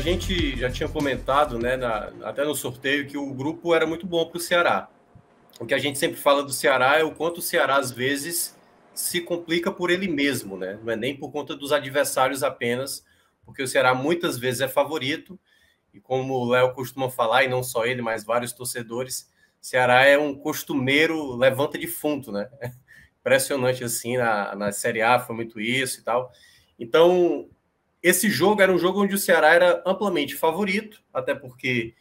gente já tinha comentado, né, até no sorteio, que o grupo era muito bom para o Ceará. O que a gente sempre fala do Ceará é o quanto o Ceará, às vezes, se complica por ele mesmo, né? Não é nem por conta dos adversários apenas, porque o Ceará muitas vezes é favorito, e como o Léo costuma falar, e não só ele, mas vários torcedores, Ceará é um costumeiro levanta defunto, né? Impressionante assim, na Série A foi muito isso e tal. Então, esse jogo era um jogo onde o Ceará era amplamente favorito, até porque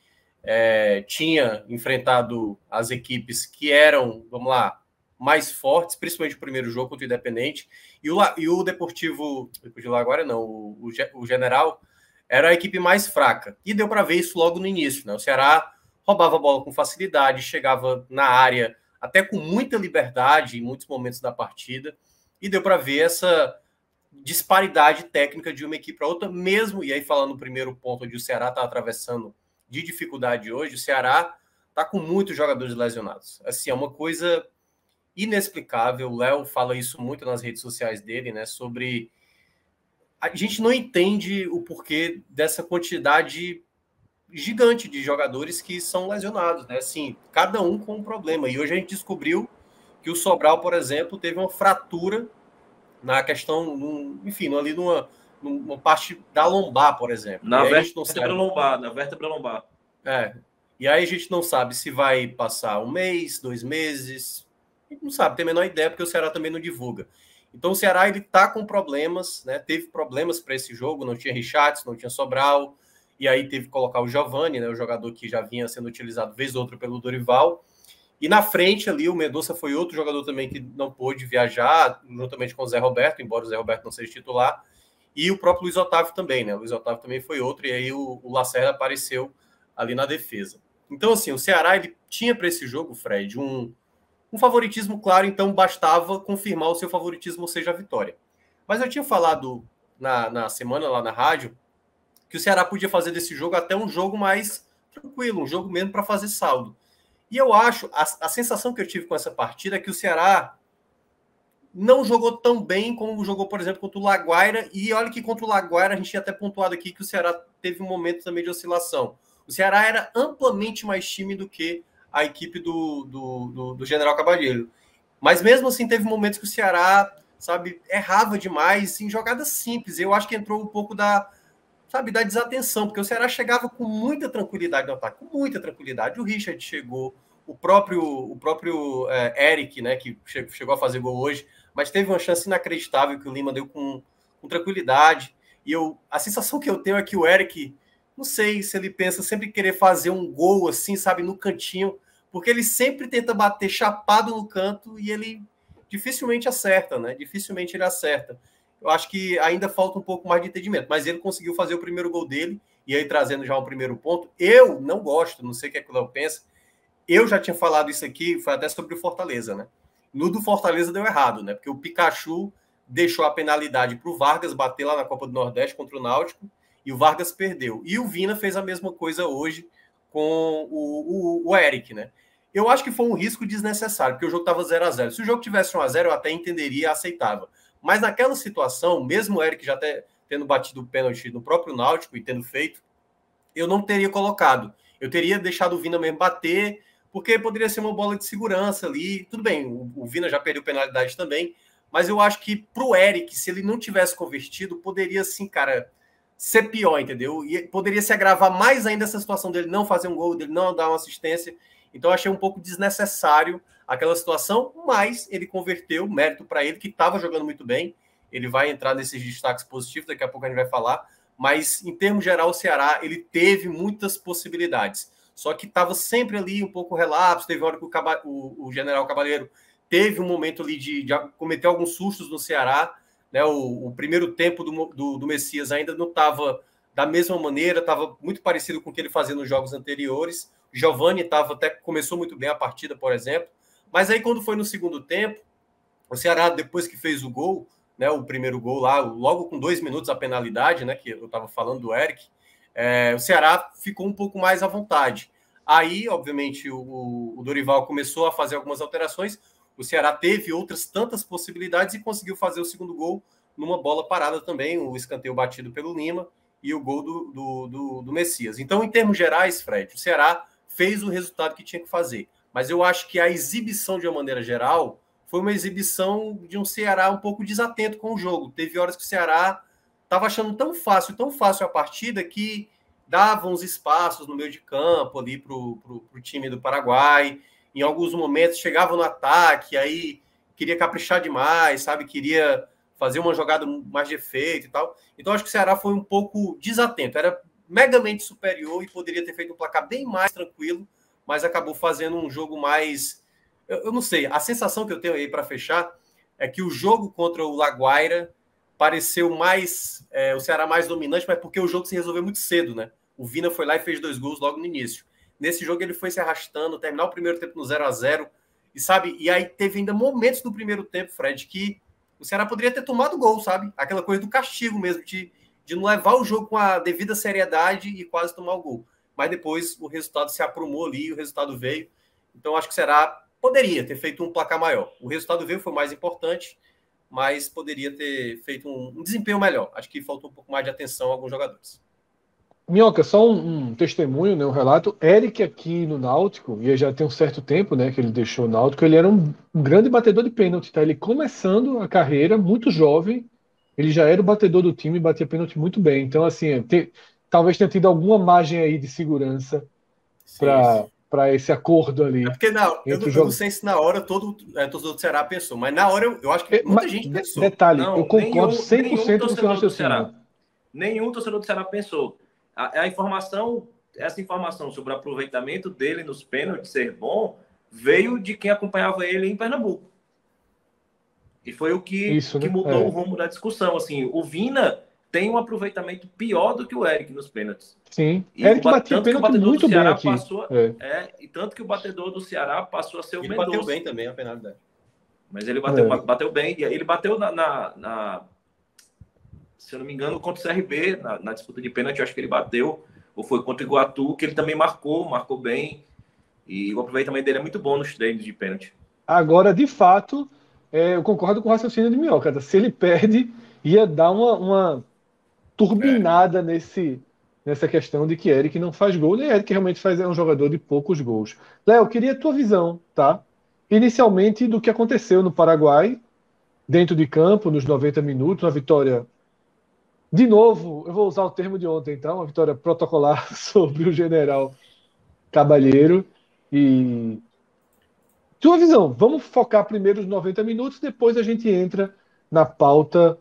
tinha enfrentado as equipes que eram, vamos lá, mais fortes, principalmente o primeiro jogo contra o Independente, e o Deportivo Laguaira não, o General era a equipe mais fraca, e deu para ver isso logo no início, né? O Ceará roubava a bola com facilidade, chegava na área até com muita liberdade em muitos momentos da partida, e deu para ver essa disparidade técnica de uma equipe para outra, mesmo, e aí falando no primeiro ponto onde o Ceará está atravessando de dificuldade hoje, o Ceará está com muitos jogadores lesionados. Assim, é uma coisa inexplicável. O Léo fala isso muito nas redes sociais dele, né? Sobre a gente não entende o porquê dessa quantidade gigante de jogadores que são lesionados, né? Assim, cada um com um problema. E hoje a gente descobriu que o Sobral, por exemplo, teve uma fratura na questão, enfim, ali numa parte da lombar, por exemplo. Na e aí a gente não vértebra sabe, lombar, na vértebra lombar. E aí a gente não sabe se vai passar um mês, 2 meses. A gente não sabe, tem a menor ideia, porque o Ceará também não divulga. Então o Ceará ele tá com problemas, né? Teve problemas para esse jogo, não tinha Richards, não tinha Sobral, e aí teve que colocar o Giovani, né? O jogador que já vinha sendo utilizado vez ou outra pelo Dorival. E na frente ali, o Mendonça foi outro jogador também que não pôde viajar, juntamente com o Zé Roberto, embora o Zé Roberto não seja titular. E o próprio Luiz Otávio também, né? O Luiz Otávio também foi outro, e aí o Lacerda apareceu ali na defesa. Então, assim, o Ceará ele tinha para esse jogo, Fred, um favoritismo claro, então bastava confirmar o seu favoritismo, ou seja, a vitória. Mas eu tinha falado na semana lá na rádio que o Ceará podia fazer desse jogo até um jogo mais tranquilo, um jogo mesmo para fazer saldo. E eu acho, a sensação que eu tive com essa partida é que o Ceará não jogou tão bem como jogou, por exemplo, contra o Laguaira. E olha que contra o Laguaira a gente tinha até pontuado aqui que o Ceará teve um momento também de oscilação. O Ceará era amplamente mais time do que a equipe do General Cavalheiro. Mas mesmo assim teve momentos que o Ceará, sabe, errava demais em jogadas simples. Eu acho que entrou um pouco da desatenção, porque o Ceará chegava com muita tranquilidade no ataque, com muita tranquilidade. O Richard chegou, o próprio Eric, né, que chegou a fazer gol hoje, mas teve uma chance inacreditável que o Lima deu com tranquilidade. E a sensação que eu tenho é que o Eric, não sei se ele pensa sempre querer fazer um gol assim, sabe, no cantinho, porque ele sempre tenta bater chapado no canto e ele dificilmente acerta, né? Dificilmente ele acerta. Eu acho que ainda falta um pouco mais de entendimento, mas ele conseguiu fazer o primeiro gol dele, e aí trazendo já um primeiro ponto. Eu não gosto, não sei o que é que o Léo pensa, eu já tinha falado isso aqui, foi até sobre o Fortaleza, né? No do Fortaleza deu errado, né? Porque o Pikachu deixou a penalidade para o Vargas bater lá na Copa do Nordeste contra o Náutico, e o Vargas perdeu. E o Vina fez a mesma coisa hoje com o Eric, né? Eu acho que foi um risco desnecessário, porque o jogo estava 0-0. Se o jogo tivesse 1-0, eu até entenderia, aceitava. Mas naquela situação, mesmo o Eric já tendo batido o pênalti no próprio Náutico e tendo feito, eu não teria colocado. Eu teria deixado o Vina mesmo bater, porque poderia ser uma bola de segurança ali. Tudo bem, o Vina já perdeu penalidade também, mas eu acho que pro Eric, se ele não tivesse convertido, poderia, assim, cara, ser pior, entendeu? E poderia se agravar mais ainda essa situação dele não fazer um gol, dele não dar uma assistência. Então eu achei um pouco desnecessário aquela situação, mas ele converteu, mérito para ele, que estava jogando muito bem. Ele vai entrar nesses destaques positivos, daqui a pouco a gente vai falar. Mas, em termos geral, o Ceará ele teve muitas possibilidades. Só que estava sempre ali um pouco relapso. Teve hora que o General Cavalheiro teve um momento ali de cometer alguns sustos no Ceará. Né? O primeiro tempo do Messias ainda não estava da mesma maneira, estava muito parecido com o que ele fazia nos jogos anteriores. O Giovani começou muito bem a partida, por exemplo. Mas aí, quando foi no segundo tempo, o Ceará, depois que fez o gol, né, o primeiro gol lá, logo com 2 minutos a penalidade, né, que eu estava falando do Eric, o Ceará ficou um pouco mais à vontade. Aí, obviamente, o Dorival começou a fazer algumas alterações, o Ceará teve outras tantas possibilidades e conseguiu fazer o segundo gol numa bola parada também, o escanteio batido pelo Lima, e o gol do Messias. Então, em termos gerais, Fred, o Ceará fez o resultado que tinha que fazer. Mas eu acho que a exibição, de uma maneira geral, foi uma exibição de um Ceará um pouco desatento com o jogo. Teve horas que o Ceará estava achando tão fácil a partida, que dava uns espaços no meio de campo ali para o time do Paraguai. Em alguns momentos chegava no ataque, aí queria caprichar demais, sabe? Queria fazer uma jogada mais de efeito e tal. Então, acho que o Ceará foi um pouco desatento. Era megamente superior e poderia ter feito um placar bem mais tranquilo, mas acabou fazendo um jogo mais... Eu não sei, a sensação que eu tenho aí para fechar é que o jogo contra o Laguaira pareceu mais... o Ceará mais dominante, mas porque o jogo se resolveu muito cedo, né? O Vina foi lá e fez 2 gols logo no início. Nesse jogo ele foi se arrastando, terminar o primeiro tempo no 0-0, e sabe, e aí teve ainda momentos no primeiro tempo, Fred, que o Ceará poderia ter tomado gol, sabe? Aquela coisa do castigo mesmo, de não levar o jogo com a devida seriedade e quase tomar o gol. Mas depois o resultado se aprumou ali, o resultado veio. Então acho que o Ceará poderia ter feito um placar maior. O resultado veio, foi mais importante, mas poderia ter feito um desempenho melhor. Acho que faltou um pouco mais de atenção a alguns jogadores. Minhoca, só um testemunho, né, um relato. Eric aqui no Náutico, e já tem um certo tempo, né, que ele deixou o Náutico, ele era um grande batedor de pênalti, tá? Ele começando a carreira, muito jovem, ele já era o batedor do time e batia pênalti muito bem. Então, assim, talvez tenha tido alguma margem aí de segurança Sim. para esse acordo É ali porque entre os eu não jogos. sei se na hora todo torcedor do Ceará pensou, mas na hora eu acho que muita gente pensou. Detalhe, eu Não, concordo nenhum 100% com o seu torcedor do raciocínio. Ceará. Nenhum torcedor do Ceará pensou. A informação, essa informação sobre o aproveitamento dele nos pênaltis ser bom, veio de quem acompanhava ele em Pernambuco. E foi o Isso, que né? mudou o rumo da discussão. Assim, o Vina tem um aproveitamento pior do que o Eric nos pênaltis. Sim. E Eric batia tanto que o pênalti batedor do muito bem Ceará aqui. passou. É. E tanto que o batedor do Ceará passou a ser o Ele bateu Mendonça. bem também a penalidade. Mas ele É. bateu bem. Ele bateu se eu não me engano, contra o CRB, na disputa de pênalti, eu acho que ele bateu. Ou foi contra o Iguatu, que ele também marcou bem. E o aproveitamento dele é muito bom nos treinos de pênalti. Agora, de fato, eu concordo com o raciocínio de Minhoca. Tá? Se ele perde, ia dar uma turbinada nessa questão de que Eric não faz gol. E Eric realmente é um jogador de poucos gols. Léo, eu queria a tua visão, tá? Inicialmente, do que aconteceu no Paraguai, dentro de campo, nos 90 minutos, uma vitória. De novo, eu vou usar o termo de ontem, então, uma vitória protocolar sobre o General Cabalheiro. E tua visão, vamos focar primeiro os 90 minutos, depois a gente entra na pauta,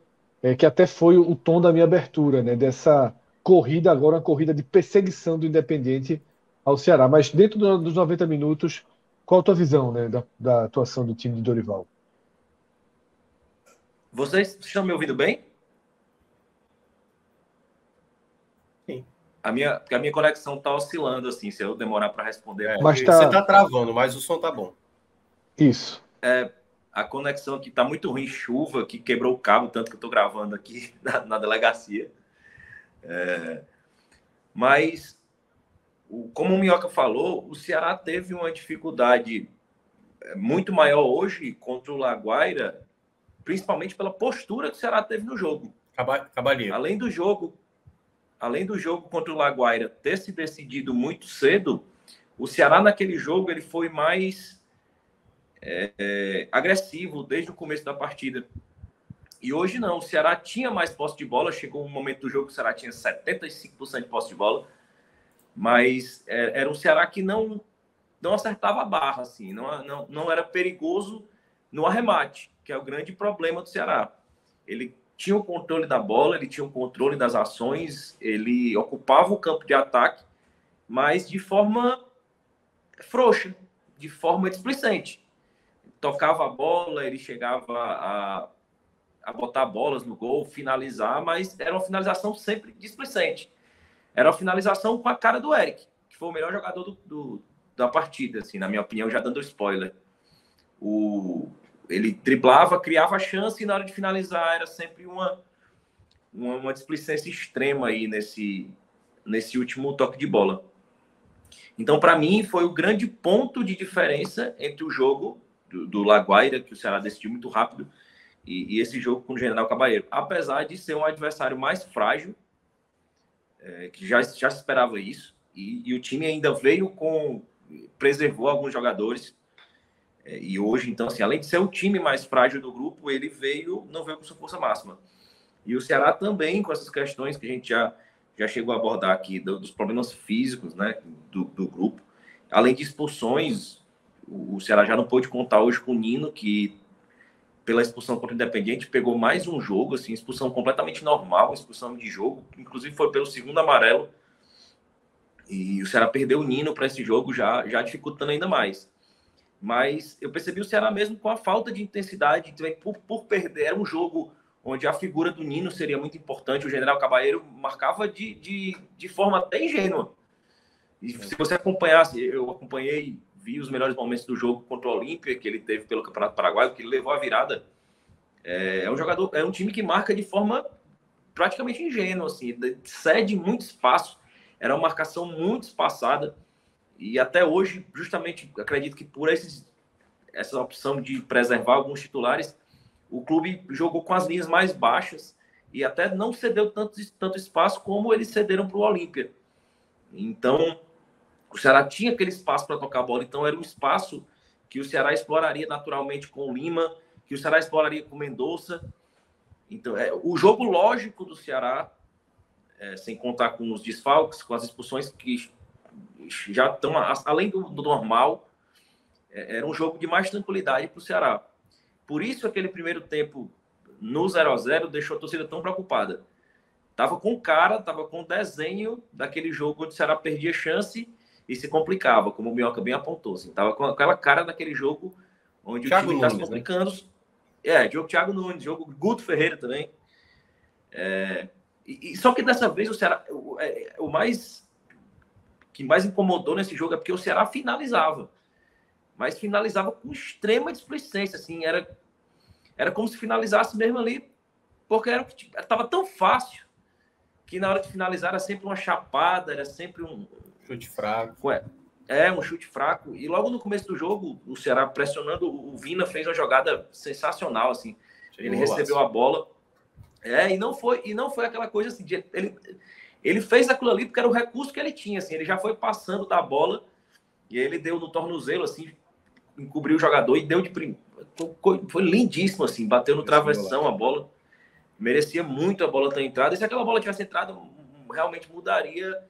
que até foi o tom da minha abertura, né? Dessa corrida agora, uma corrida de perseguição do Independiente ao Ceará. Mas dentro dos 90 minutos, qual a tua visão, né, da atuação do time de Dorival? Vocês estão me ouvindo bem? Sim. Porque a minha conexão está oscilando, assim, se eu demorar para responder. Mas Você tá está travando, mas o som tá bom. isso. A conexão aqui está muito ruim, chuva, que quebrou o cabo, tanto que eu estou gravando aqui na delegacia. Mas, como o Minhoca falou, o Ceará teve uma dificuldade muito maior hoje contra o Laguaira, principalmente pela postura que o Ceará teve no jogo. Cabalheiro. Além do jogo contra o Laguaira ter se decidido muito cedo, o Ceará naquele jogo ele foi mais agressivo desde o começo da partida. E hoje não, o Ceará tinha mais posse de bola, chegou um momento do jogo que o Ceará tinha 75% de posse de bola, mas era um Ceará que não acertava a barra, assim, não era perigoso no arremate, que é o grande problema do Ceará. Ele tinha o controle da bola, ele tinha o controle das ações, ele ocupava o campo de ataque, mas de forma frouxa, de forma displicente. Tocava a bola, ele chegava a botar bolas no gol, finalizar, mas era uma finalização sempre displicente. Era uma finalização com a cara do Eric, que foi o melhor jogador da partida, assim, na minha opinião, já dando spoiler. Ele driblava, criava chance e na hora de finalizar era sempre uma displicência extrema aí nesse último toque de bola. Então, para mim, foi o grande ponto de diferença entre o jogo do Laguaira, que o Ceará decidiu muito rápido, e esse jogo com o General Cabalheiro. Apesar de ser um adversário mais frágil, que já se esperava isso, e o time ainda preservou alguns jogadores, e hoje, então, assim, além de ser o time mais frágil do grupo, ele não veio com sua força máxima. E o Ceará também, com essas questões que a gente já chegou a abordar aqui, dos problemas físicos, né, do grupo, além de expulsões, o Ceará já não pôde contar hoje com o Nino, que pela expulsão contra o Independiente pegou mais um jogo, assim, expulsão completamente normal, expulsão de jogo, inclusive foi pelo segundo amarelo, e o Ceará perdeu o Nino para esse jogo, já dificultando ainda mais. Mas eu percebi o Ceará mesmo com a falta de intensidade, por perder, era um jogo onde a figura do Nino seria muito importante, o General Cabalheiro marcava de forma até ingênua. E se você acompanhasse, eu acompanhei, vi os melhores momentos do jogo contra o Olímpia, que ele teve pelo Campeonato Paraguaio, que ele levou a virada. É um time que marca de forma praticamente ingênua, assim, cede muito espaço, era uma marcação muito espaçada, e até hoje, justamente, acredito que por essa opção de preservar alguns titulares, o clube jogou com as linhas mais baixas e até não cedeu tanto espaço como eles cederam para o Olímpia. Então, o Ceará tinha aquele espaço para tocar a bola, então era um espaço que o Ceará exploraria naturalmente com o Lima, que o Ceará exploraria com o Mendonça. Então, o jogo lógico do Ceará, sem contar com os desfalques, com as expulsões que já estão além do normal, era um jogo de mais tranquilidade para o Ceará. Por isso, aquele primeiro tempo no 0-0 deixou a torcida tão preocupada. Tava com desenho daquele jogo onde o Ceará perdia chance e se complicava, como o Minhoca bem apontou. Assim, tava com aquela cara daquele jogo onde Thiago o time está se Nunes, complicando. Né? Jogo Thiago Nunes, jogo Guto Ferreira também. Só que dessa vez o Ceará, que mais incomodou nesse jogo é porque o Ceará finalizava. Mas finalizava com extrema displicência, assim, era como se finalizasse mesmo ali, porque estava tão fácil que na hora de finalizar era sempre uma chapada, era sempre um chute fraco. Um chute fraco. E logo no começo do jogo, o Ceará pressionando, o Vina fez uma jogada sensacional, assim. Ele recebeu a bola. E não foi aquela coisa assim, ele fez aquilo ali porque era o recurso que ele tinha, assim, ele já foi passando da bola e ele deu no tornozelo, assim, encobriu o jogador e deu de primeiro. Foi lindíssimo, assim, bateu no travessão a bola. Merecia muito a bola ter entrado. E se aquela bola tivesse entrado, realmente mudaria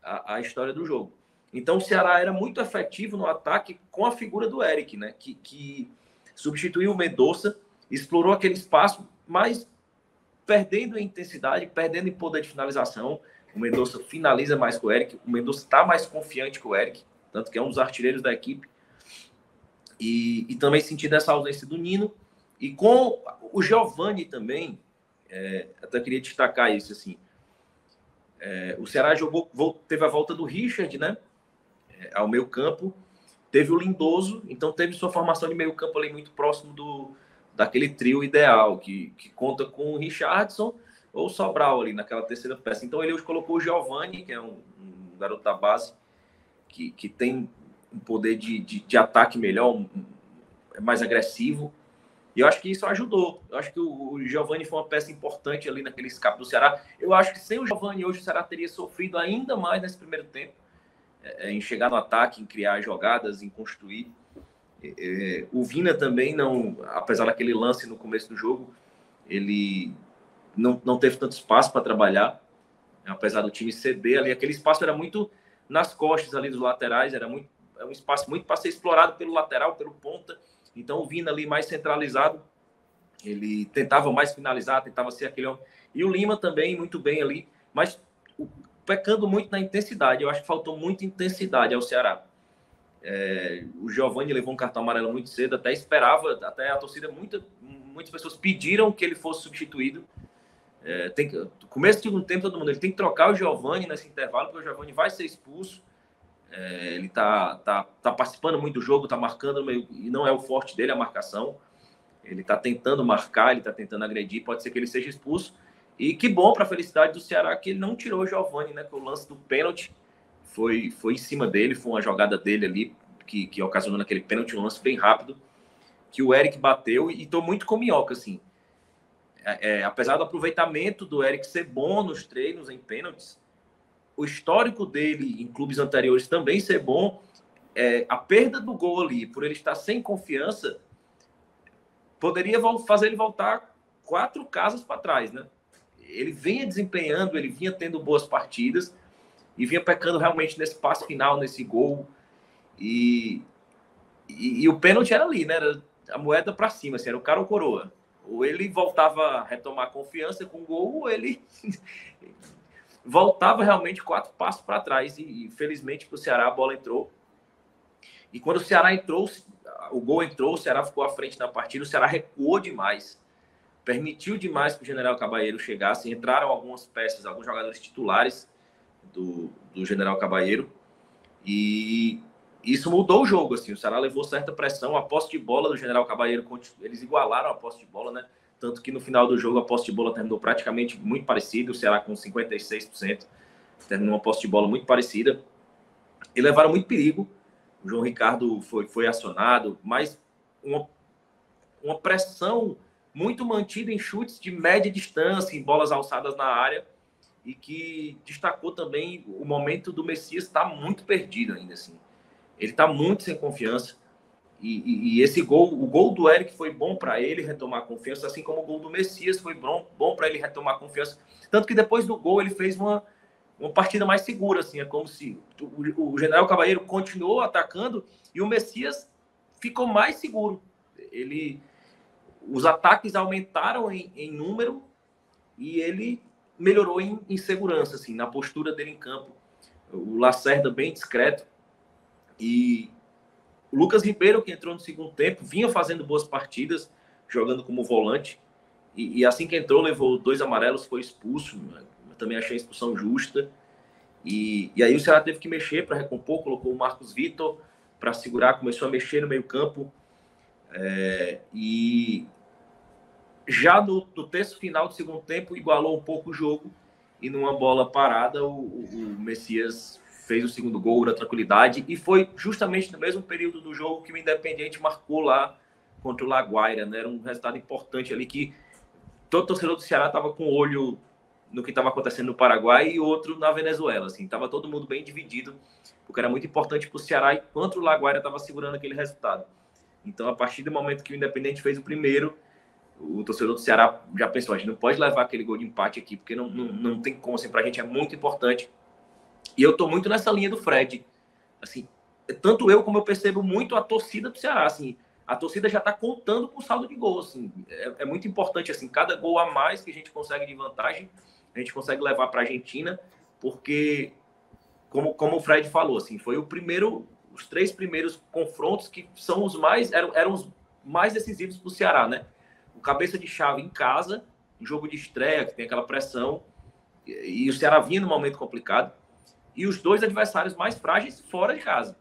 a história do jogo. Então o Ceará era muito efetivo no ataque com a figura do Eric, né? Que substituiu o Mendonça, explorou aquele espaço, mas perdendo em intensidade, perdendo em poder de finalização. O Mendonça finaliza mais que o Eric. O Mendonça está mais confiante que o Eric, tanto que é um dos artilheiros da equipe. E também sentindo essa ausência do Nino. E com o Giovani também, até queria destacar isso, assim. O Ceará teve a volta do Richard, né? Ao meio campo. Teve o Lindoso, então teve sua formação de meio campo ali muito próximo daquele trio ideal, que conta com o Richardson ou o Sobral ali naquela terceira peça. Então ele hoje colocou o Giovani, que é um garoto da base, que tem um poder de ataque melhor, mais agressivo. E eu acho que isso ajudou. Eu acho que o Giovani foi uma peça importante ali naquele escape do Ceará. Eu acho que sem o Giovani hoje o Ceará teria sofrido ainda mais nesse primeiro tempo, em chegar no ataque, em criar jogadas, em construir. O Vina também não, apesar daquele lance no começo do jogo, ele não teve tanto espaço para trabalhar, apesar do time ceder ali. Aquele espaço era muito nas costas ali dos laterais, era um espaço muito para ser explorado pelo lateral, pelo ponta. Então o Vina ali mais centralizado, ele tentava mais finalizar, tentava ser aquele homem. E o Lima também muito bem ali, mas pecando muito na intensidade. Eu acho que faltou muita intensidade ao Ceará. O Giovani levou um cartão amarelo muito cedo, até esperava, até a torcida, muitas pessoas pediram que ele fosse substituído. Começo do segundo tempo, todo mundo, ele tem que trocar o Giovani nesse intervalo, porque o Giovani vai ser expulso. Ele tá participando muito do jogo, tá marcando, e não é o forte dele a marcação. Ele tá tentando marcar, ele tá tentando agredir, pode ser que ele seja expulso. E que bom para a felicidade do Ceará que ele não tirou o Giovani, né? Que o lance do pênalti foi em cima dele, foi uma jogada dele ali que ocasionou naquele pênalti, um lance bem rápido, que o Eric bateu, e tô muito com Minhoca, assim. Apesar do aproveitamento do Eric ser bom nos treinos em pênaltis, o histórico dele em clubes anteriores também ser bom, a perda do gol ali, por ele estar sem confiança, poderia fazer ele voltar 4 casas para trás, né? Ele vinha desempenhando, ele vinha tendo boas partidas e vinha pecando realmente nesse passe final, nesse gol. E o pênalti era ali, né? Era a moeda para cima, assim, era o cara ou coroa. Ou ele voltava a retomar confiança com o gol, ou ele voltava realmente 4 passos para trás. E felizmente para o Ceará a bola entrou. E quando o Ceará entrou, o gol entrou, o Ceará ficou à frente na partida, o Ceará recuou demais. Permitiu demais que o General Caballero chegasse. Entraram algumas peças, alguns jogadores titulares do General Caballero. E isso mudou o jogo, assim. O Ceará levou certa pressão. A posse de bola do General Caballero, eles igualaram a posse de bola, né? Tanto que no final do jogo a posse de bola terminou praticamente muito parecida. O Ceará com 56%. Terminou uma posse de bola muito parecida. E levaram muito perigo. O João Ricardo foi acionado, mas uma pressão muito mantida em chutes de média distância, em bolas alçadas na área, e que destacou também o momento do Messias estar muito perdido ainda, assim. Ele está muito sem confiança, e esse gol, o gol do Eric foi bom para ele retomar confiança, assim como o gol do Messias foi bom para ele retomar confiança, tanto que depois do gol ele fez uma partida mais segura, assim, é como se o General Caballero continuou atacando e o Messias ficou mais seguro. Os ataques aumentaram em número e ele melhorou em segurança, assim, na postura dele em campo. O Lacerda bem discreto e o Lucas Ribeiro, que entrou no segundo tempo, vinha fazendo boas partidas, jogando como volante, e assim que entrou, levou 2 amarelos, foi expulso, né? Também achei a expulsão justa. E aí o Ceará teve que mexer para recompor, colocou o Marcos Vitor para segurar, começou a mexer no meio campo. E já no terço final do segundo tempo, igualou um pouco o jogo, e numa bola parada, o Messias fez o segundo gol na tranquilidade, e foi justamente no mesmo período do jogo que o Independiente marcou lá contra o Laguaira, né? Era um resultado importante ali, que todo torcedor do Ceará estava com o olho no que estava acontecendo no Paraguai e outro na Venezuela, assim, estava todo mundo bem dividido, porque era muito importante para o Ceará, enquanto o Laguaira estava segurando aquele resultado. Então, a partir do momento que o Independente fez o primeiro, o torcedor do Ceará já pensou, a gente não pode levar aquele gol de empate aqui, porque não tem como, assim, para a gente é muito importante. E eu estou muito nessa linha do Fred, assim, tanto eu como eu percebo muito a torcida do Ceará, assim, a torcida já está contando com o saldo de gol, assim, é muito importante, assim, cada gol a mais que a gente consegue de vantagem, a gente consegue levar para a Argentina, porque, como o Fred falou, assim, foi os 3 primeiros confrontos que são eram os mais decisivos para o Ceará, né? O cabeça de chave em casa, um jogo de estreia, que tem aquela pressão, e o Ceará vinha num momento complicado, e os 2 adversários mais frágeis fora de casa.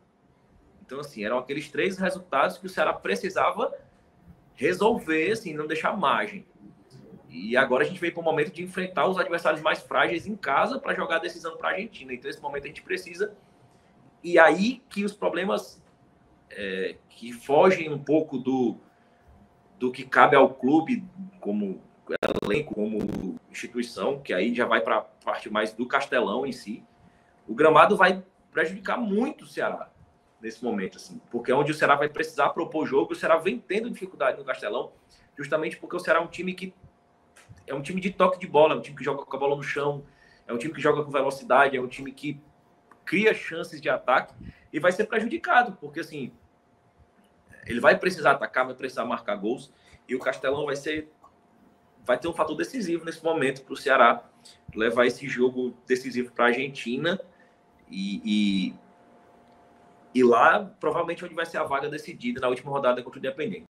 Então, assim, eram aqueles 3 resultados que o Ceará precisava resolver, assim, não deixar margem. E agora a gente veio para o momento de enfrentar os adversários mais frágeis em casa para jogar a decisão para a Argentina. Então, nesse momento a gente precisa. E aí que os problemas que fogem um pouco do que cabe ao clube como elenco, como instituição, que aí já vai para a parte mais do Castelão em si. O gramado vai prejudicar muito o Ceará nesse momento, assim, porque é onde o Ceará vai precisar propor jogo. O Ceará vem tendo dificuldade no Castelão, justamente porque o Ceará é um time de toque de bola, é um time que joga com a bola no chão, é um time que joga com velocidade, é um time que cria chances de ataque e vai ser prejudicado, porque assim, ele vai precisar atacar, vai precisar marcar gols, e o Castelão vai ter um fator decisivo nesse momento para o Ceará levar esse jogo decisivo para a Argentina e lá provavelmente onde vai ser a vaga decidida na última rodada contra o Independente.